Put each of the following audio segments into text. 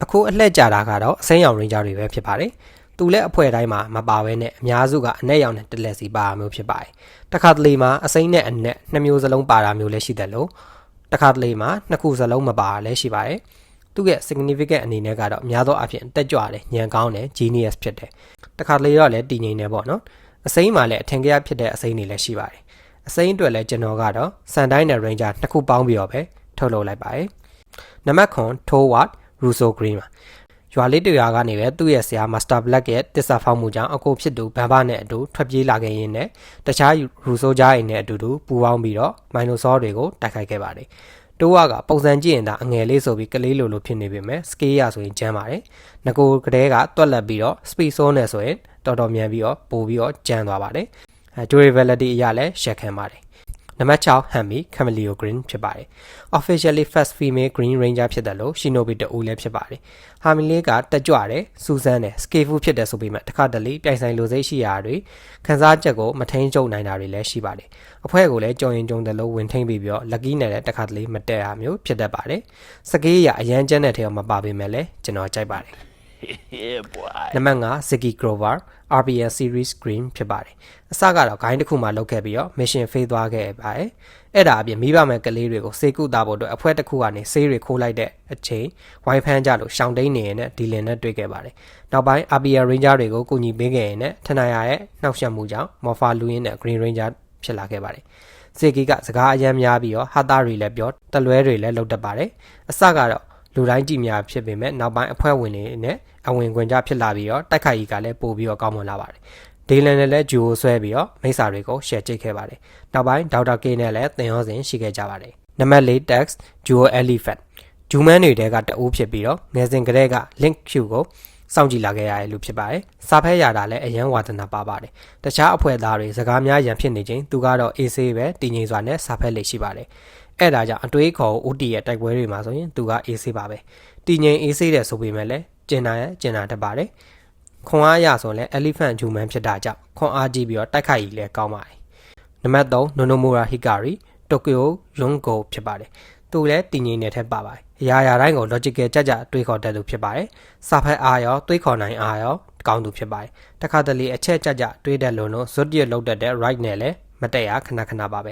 အခုအလှည့်ကြတာကတော့အစိမ်းရောင် ranger တွေပဲဖြစ်ပါတယ်သူလည်းအဖွဲ့တိုင်းမှာမပါဘဲနဲ့အများစုကအနက်ရောင်နဲ့တလက်စီပါမျိုးဖြစ်ပါတယ်တခါတလေမှာအစိမ်းနဲ့အနက်နှစ်မျိုးစလုံးပါတာမျိုးလည်းရှိတယ်လို့တခါတလေမှာနှစ်ခုစလုံးမပါလည်းရှိပါတယ်သူရဲ့ significant အနေနဲ့ကတော့များသောအားဖြင့်တက်ကြွတယ်ဉာဏ်ကောင်းတယ် genius ဖြစ်တယ်တခါတလေတော့လည်းတည်ငြိမ်နေပေါ့နော်အစိမ်းမှာလည်းအထင်ကြီးဖြစ်တဲ့အစိမ်းတွေလည်းရှိပါတယ်အစိမ်းအတွက်လည်းကျွန်တော်ကတော့ Sunshine နဲ့ Ranger နှစ်ခုပေါင်းပြီးတော့ပဲထုတ်လုပ်လိုက်ပါတယ်နံပါတ်9 Toward Russo Green ပါရွာလေးတရွာကနေပဲသူ့ရဲ့ဆရာ Master Black ရဲ့တစ္ဆာဖောက်မှုကြောင့်အကိုဖြစ်သူဘန်ဘာနဲ့အတူထွက်ပြေးလာခဲ့ရင်းနဲ့တခြား Russo ကြားအိမ်နဲ့အတူတူပူးပေါင်းပြီးတော့ Minosaur တွေကိုတိုက်ခိုက်ခဲ့ပါတယ်တိုးဝါကပုံစံကြည့်ရင်ဒါအငယ်လေးဆိုပြီးကလေးလိုဖြစ်နေပေမဲ့ scale ရဆိုရင်ကျန်းပါတယ်ငကိုကလေးကတွက်လက်ပြီးတော့ speed ဆိုးနေဆိုရင်တော်တော်မြန်ပြီးတော့ပို့ပြီးတော့ကျန်းသွားပါတယ်durability အရလည်းရှက်ခံပါတယ်နံပါတ်6 Hami Cameleo Green ဖြစ်ပါတယ် officially first female green ranger ဖြစ်တယ်လို့ shinobi တူလည်းဖြစ်ပါတယ် Hami လေးကတက်ကြွတယ်စူးစမ်းတယ် skillful ဖြစ်တယ်ဆိုပေမဲ့တစ်ခါတလေပြိုင်ဆိုင်လိုစိတ်ရှိရာတွေခန်းစားချက်ကိုမထိန်ကျုံနိုင်တာတွေလည်းရှိပါတယ်အဖွဲ့ကိုလည်းကြော်ရင်ကြုံတယ်လို့ဝင်ထိန်ပြီးတော့ lucky နဲ့လည်းတစ်ခါတလေမတက်ရမျိုးဖြစ်တတ်ပါတယ်စကေးရအရန်ကျန်းတဲ့ထဲမှာမပါပေမဲ့လည်းကျွန်တော်ကြိုက်ပါတယ်နံပါတ်5 Ziggy Grover RPN series green ဖြစ်ပါတယ်အစကတော့ဂိုင်းတစ်ခုမှလောက်ခဲ့ပြီးတော့ mission fail သွားခဲ့ပါတယ်အဲ့ဒါအပြင်မိဘမဲ့ကလေးတွေကိုစေကုတာဖို့အတွက်အဖွဲ့တစ်ခုကနေဆေးတွေခိုးလိုက်တဲ့အချိန်ဝိုင်းဖမ်းကြလို့ရှောင်းတိန်နေရင်နဲ့ဒီလင်နဲ့တွေ့ခဲ့ပါတယ်နောက်ပိုင်း RPN Ranger တွေကိုကူညီပေးခဲ့ရင်နဲ့ထနာရရဲ့နှောက်ယှက်မှုကြောင့် Morpha Luin နဲ့ Green Ranger ဖြစ်လာခဲ့ပါတယ်Ziggy ကစကားအယမ်းများပြီးတော့ဟာတာတွေလည်းပြောတလွဲတွေလည်းလုပ်တတ်ပါတယ်အစကတော့လူတိုင်းကြည့်များဖြစ်ပေမဲ့နောက်ပိုင်းအဖွဲ့ဝင်တွေနဲ့အဝင်ခွင့်ကြဖြစ်လာပြီးတော့တိုက်ခိုက်ရေးကလည်းပို့ပြီးတော့ကောင်းမွန်လာပါတယ်ဒေလန်နဲ့လည်းဂျူကိုဆွဲပြီးတော့မိစ္ဆာတွေကို share ကြိတ်ခဲ့ပါတယ်နောက်ပိုင်းဒေါက်တာကေနဲ့လည်းသင်ရောစဉ်ရှိခဲ့ကြပါတယ်နံပါတ်4 Tax Duo Elephant ဂျူမန်တွေတဲကတအိုးဖြစ်ပြီးတော့ငယ်စဉ်ကတည်းက Link Q ကိုစောင့်ကြည့်လာခဲ့ရတဲ့လူဖြစ်ပါတယ်စာဖက်ရတာလည်းအရန်ဝါသနာပါပါတယ်တခြားအဖွဲ့သားတွေစကားများရန်ဖြစ်နေချိန်သူကတော့ AC ပဲတည်ငြိမ်စွာနဲ့စာဖက်လေးရှိပါတယ်အဲ့ဒါကြောင့်အတွေးခေါ် OT ရဲ့တိုက်ပွဲတွေမှာဆိုရင်သူက AC ပါပဲတည်ငြိမ် AC တဲ့ဆိုပေမဲ့လည်းကျင်နာတတ်ပါတယ်ခွန်အားရဆိုရင်လည်း Elephant ဂျူမန်ဖြစ်တာကြောင့်ခွန်အားကြီးပြီးတော့တိုက်ခိုက်ရေးလည်းကောင်းပါတယ်နံပါတ်3 Nonomura Hikari Tokyo Yongo ဖြစ်ပါတယ်သူလည်းတည်ငြိမ်တဲ့ထက်ပါပါတယ်အရာတိုင်းကို logical ကြတွေးခေါ်တတ်သူဖြစ်ပါတယ်စာဖက်အားရောတွေးခေါ်နိုင်အားရောကောင်းသူဖြစ်ပါတယ်တခါတလေအချက်ကြတွေးတတ်လို့ဇွတ်ရလောက်တတ်တဲ့ right နဲ့လည်းမတက်ရခဏပါပဲ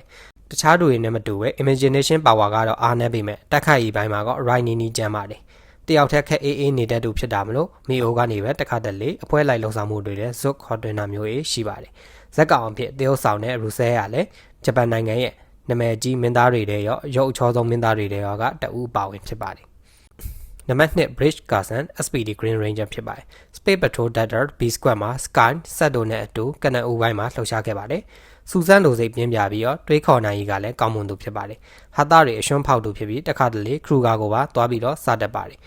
တခြားသူတွေနဲ့မတူပဲ imagination power ကတော့အားနေပေမဲ့တက်ခတ်ရေးပိုင်းမှာက right နီးကျမ်းပါတယ်တယောက်ထက်ခက်အေးနေတဲ့သူဖြစ်တာမလို့မီအိုကနေပဲတခါတလေအပွဲလိုက်လုံဆောင်မှုတွေလည်းဇွတ်ခေါ်တွင်တာမျိုးရှိပါတယ်ဇက်ကောင်အဖြစ်တရုတ်ဆောင်တဲ့ရူဆဲကလည်းဂျပန်နိုင်ငံရဲ့နာမည်ကြီးမင်းသားတွေတဲ့ရောရုပ်အချောဆုံးမင်းသားတွေတဲ့ရောကတအူးပါဝင်ဖြစ်ပါတယ်နံပါတ်2 Bridge Carson SPD Green Ranger ဖြစ်ပါတယ် Space Patrol Data B Squad မှာ Sky ဆက်တို့နဲ့အတူကနအူပိုင်းမှာလှုပ်ရှားခဲ့ပါတယ်စူဇန်လိုစိတ်ပြင်းပြပြီးတော့တွေးခေါ်နိုင်ရေးကလည်းကောင်းမွန်သူဖြစ်ပါတယ်ဟာတာတွေအရွှန်းဖောက်သူဖြစ်ပြီးတခါတလေခရူကာကိုပါသွားပြီးတော့စတတ်ပါတယ်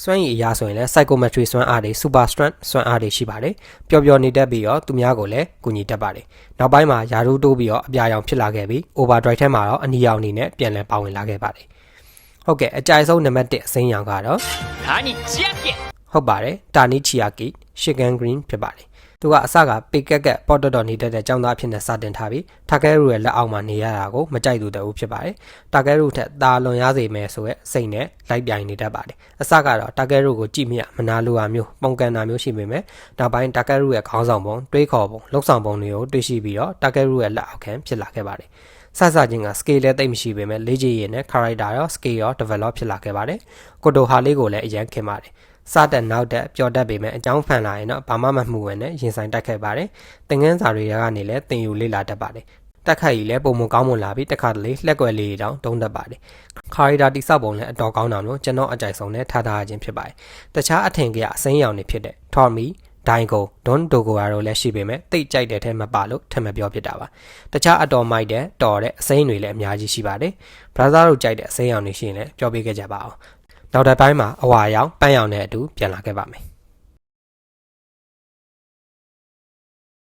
စွမ်းရည်အရာဆိုရင်လည်း psychometry စွမ်းအားတွေ super strength စွမ်းအားတွေရှိပါတယ်ပျော်ပျော်နေတတ်ပြီးတော့သူများကိုလည်းကူညီတတ်ပါတယ်နောက်ပိုင်းမှာယာရုတိုးပြီးတော့အပြာရောင်ဖြစ်လာခဲ့ပြီး overdrive ထဲမှာတော့အနီရောင်အနေနဲ့ပြန်လည်ပါဝင်လာခဲ့ပါတယ်ဟုတ်ကဲ့အကြိုက်ဆုံးနံပါတ်1အစိမ်းရောင်ကတော့ဟုတ်ပါတယ်တာနီချီယာကီ Chicken Green ဖြစ်ပါတယ်သူကအစကပေကက်ပေါ်တော်နေတတ်တဲ့ចောင်းသားအဖြစ်နဲ့စတင်ထားပြီးတာကဲရူရဲ့လက်အောက်မှာနေရတာကိုမကြိုက်သူတအုပ်ဖြစ်ပါတယ်တာကဲရူထက်တာလွန်ရစေမယ်ဆိုရဲစိတ်နဲ့လိုက်ပြိုင်နေတတ်ပါတယ်အစကတော့တာကဲရူကိုကြည့်မြမနာလိုတာမျိုးပုံကန်တာမျိုးရှိပေမဲ့နောက်ပိုင်းတာကဲရူရဲ့ခေါင်းဆောင်ပုံတွေးခေါ်ပုံလှုပ်ဆောင်ပုံတွေကိုတွေ့ရှိပြီးတော့တာကဲရူရဲ့လက်အောက်ခံဖြစ်လာခဲ့ပါတယ်စချင်းက scale လည်းတိတ်မရှိပေမဲ့လေ့ကျင့်ရည်နဲ့ character ရော scale ရော develop ဖြစ်လာခဲ့ပါတယ်ကိုတိုဟာလေးကိုလည်းအရင်ခင်ပါတယ်စတဲ့နောက်တဲ့ပျော်တတ်ပေမဲ့အကြောင်းဖန်လာရင်တော့ဘာမှမမှုဝင်နဲ့ရင်ဆိုင်တိုက်ခိုက်ပါတယ်သင်ငန်းစာတွေကနေလည်းသင်ယူလေ့လာတတ်ပါတယ်တိုက်ခိုက်ရေးလည်းပုံမကောင်းမွန်လာပြီးတခါတလေလှက်ကွယ်လေးတောင်တုံးတတ်ပါတယ်ခါရီတာတိဆောက်ပုံလည်းအတော်ကောင်းတာမျိုးကျွန်တော်အကြိုက်ဆုံးနဲ့ထားခြင်းဖြစ်ပါတယ်တခြားအထင်ကြီးအစိမ်းရောင်တွေဖြစ်တဲ့ Tommy ဒိုင်ကိုဒွန်ဒိုဂိုယာတို့လည်းရှိပေမဲ့တိတ်ကြိုက်တဲ့ထဲမပါလို့ထင်မပြောဖြစ်တာပါတခြားအတော်မိုက်တဲ့တော်တဲ့အစိမ်းတွေလည်းအများကြီးရှိပါတယ်ဘရာဇာတို့ကြိုက်တဲ့အစိမ်းရောင်တွေရှိရင်လည်းပြောပြခဲ့ကြပါအောင်နောက်တစ်ပိုင်းမှာအဝါရောင်ပန်းရောင်နဲ့အတူပြန်လာခဲ့ပါမယ်